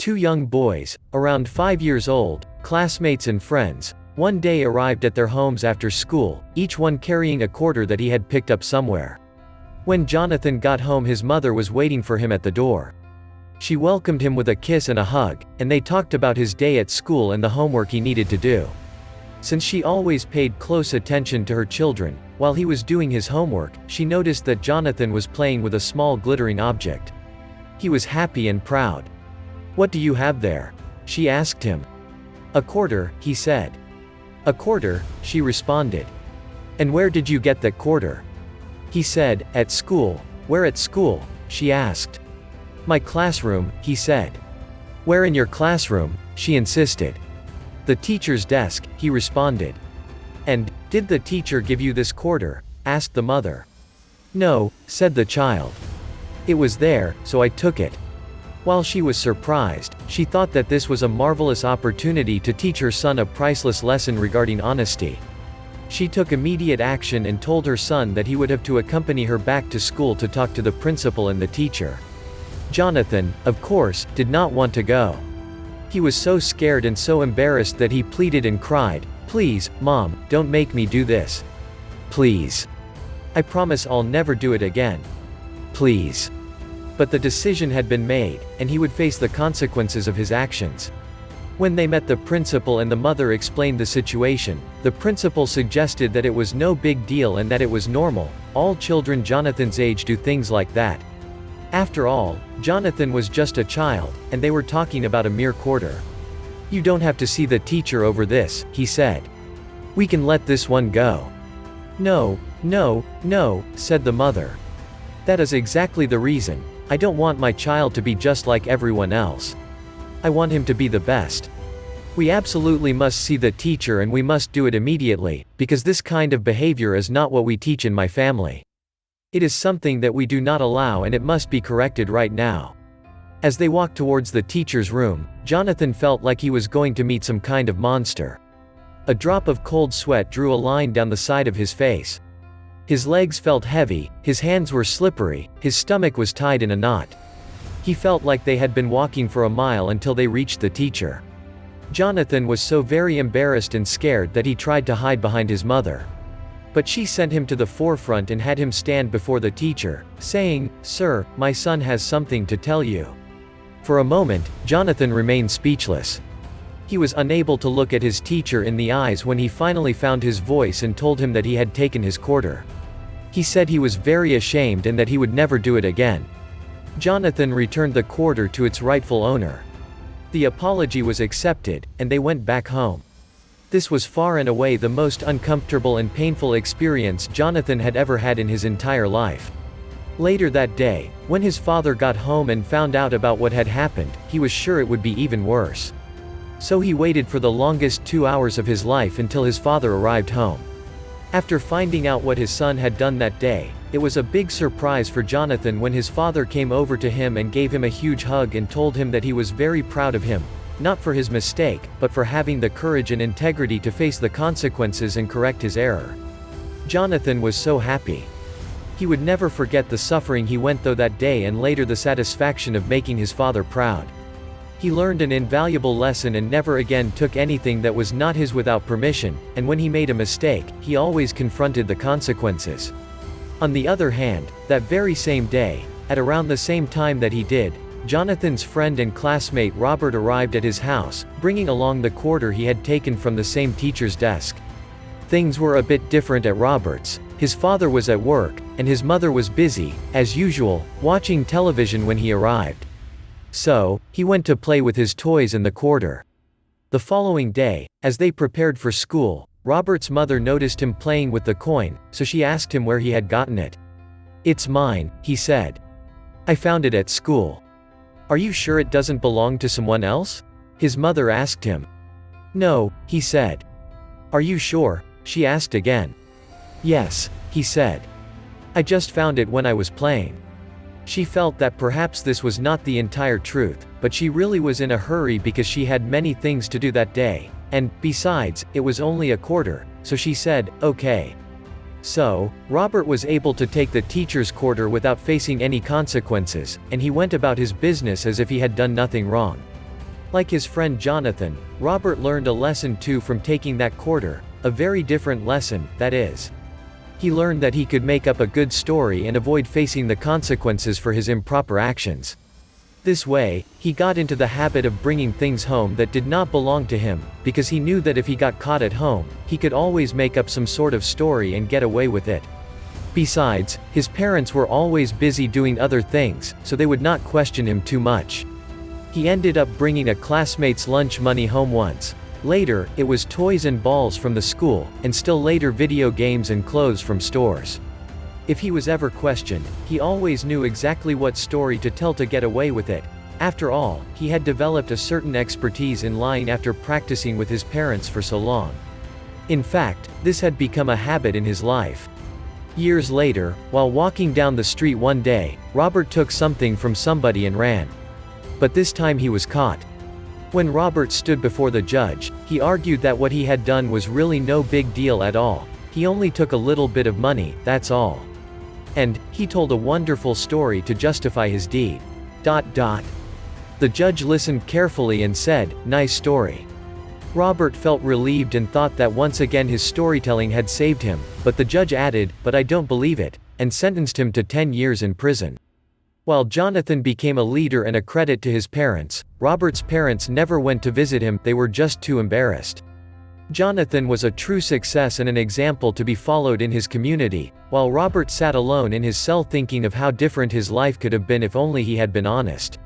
Two young boys, around 5 years old, classmates and friends, one day arrived at their homes after school, each one carrying a quarter that he had picked up somewhere. When Jonathan got home, his mother was waiting for him at the door. She welcomed him with a kiss and a hug, and they talked about his day at school and the homework he needed to do. Since she always paid close attention to her children, while he was doing his homework, she noticed that Jonathan was playing with a small glittering object. He was happy and proud. "What do you have there?" she asked him. "A quarter," he said. "A quarter," she responded. "And where did you get that quarter?" He said, "At school." "Where at school?" she asked. "My classroom," he said. "Where in your classroom?" she insisted. "The teacher's desk," he responded. "And, did the teacher give you this quarter?" asked the mother. "No," said the child. "It was there, so I took it." While she was surprised, she thought that this was a marvelous opportunity to teach her son a priceless lesson regarding honesty. She took immediate action and told her son that he would have to accompany her back to school to talk to the principal and the teacher. Jonathan, of course, did not want to go. He was so scared and so embarrassed that he pleaded and cried, "Please, Mom, don't make me do this. Please. I promise I'll never do it again. Please." But the decision had been made, and he would face the consequences of his actions. When they met the principal and the mother explained the situation, the principal suggested that it was no big deal and that it was normal. All children Jonathan's age do things like that. After all, Jonathan was just a child, and they were talking about a mere quarter. "You don't have to see the teacher over this," he said. "We can let this one go." "No, no, no," said the mother. "That is exactly the reason. I don't want my child to be just like everyone else. I want him to be the best. We absolutely must see the teacher, and we must do it immediately, because this kind of behavior is not what we teach in my family. It is something that we do not allow, and it must be corrected right now." As they walked towards the teacher's room, Jonathan felt like he was going to meet some kind of monster. A drop of cold sweat drew a line down the side of his face. His legs felt heavy, his hands were slippery, his stomach was tied in a knot. He felt like they had been walking for a mile until they reached the teacher. Jonathan was so very embarrassed and scared that he tried to hide behind his mother. But she sent him to the forefront and had him stand before the teacher, saying, "Sir, my son has something to tell you." For a moment, Jonathan remained speechless. He was unable to look at his teacher in the eyes when he finally found his voice and told him that he had taken his quarter. He said he was very ashamed and that he would never do it again. Jonathan returned the quarter to its rightful owner. The apology was accepted, and they went back home. This was far and away the most uncomfortable and painful experience Jonathan had ever had in his entire life. Later that day, when his father got home and found out about what had happened, he was sure it would be even worse. So he waited for the longest 2 hours of his life until his father arrived home. After finding out what his son had done that day, it was a big surprise for Jonathan when his father came over to him and gave him a huge hug and told him that he was very proud of him, not for his mistake, but for having the courage and integrity to face the consequences and correct his error. Jonathan was so happy. He would never forget the suffering he went through that day and later the satisfaction of making his father proud. He learned an invaluable lesson and never again took anything that was not his without permission, and when he made a mistake, he always confronted the consequences. On the other hand, that very same day, at around the same time that he did, Jonathan's friend and classmate Robert arrived at his house, bringing along the quarter he had taken from the same teacher's desk. Things were a bit different at Robert's. His father was at work, and his mother was busy, as usual, watching television when he arrived. So, he went to play with his toys and the quarter. The following day, as they prepared for school, Robert's mother noticed him playing with the coin, so she asked him where he had gotten it. "It's mine," he said. "I found it at school." "Are you sure it doesn't belong to someone else?" his mother asked him. "No," he said. "Are you sure?" she asked again. "Yes," he said. "I just found it when I was playing." She felt that perhaps this was not the entire truth, but she really was in a hurry because she had many things to do that day, and, besides, it was only a quarter, so she said, "Okay." So, Robert was able to take the teacher's quarter without facing any consequences, and he went about his business as if he had done nothing wrong. Like his friend Jonathan, Robert learned a lesson too from taking that quarter, a very different lesson, that is. He learned that he could make up a good story and avoid facing the consequences for his improper actions. This way, he got into the habit of bringing things home that did not belong to him, because he knew that if he got caught at home, he could always make up some sort of story and get away with it. Besides, his parents were always busy doing other things, so they would not question him too much. He ended up bringing a classmate's lunch money home once. Later, it was toys and balls from the school, and still later video games and clothes from stores. If he was ever questioned, he always knew exactly what story to tell to get away with it. After all, he had developed a certain expertise in lying after practicing with his parents for so long. In fact, this had become a habit in his life. Years later, while walking down the street one day, Robert took something from somebody and ran. But this time he was caught. When Robert stood before the judge, he argued that what he had done was really no big deal at all. He only took a little bit of money, that's all. And, he told a wonderful story to justify his deed. The judge listened carefully and said, "Nice story." Robert felt relieved and thought that once again his storytelling had saved him, but the judge added, "But I don't believe it," and sentenced him to 10 years in prison. While Jonathan became a leader and a credit to his parents, Robert's parents never went to visit him, they were just too embarrassed. Jonathan was a true success and an example to be followed in his community, while Robert sat alone in his cell thinking of how different his life could have been if only he had been honest.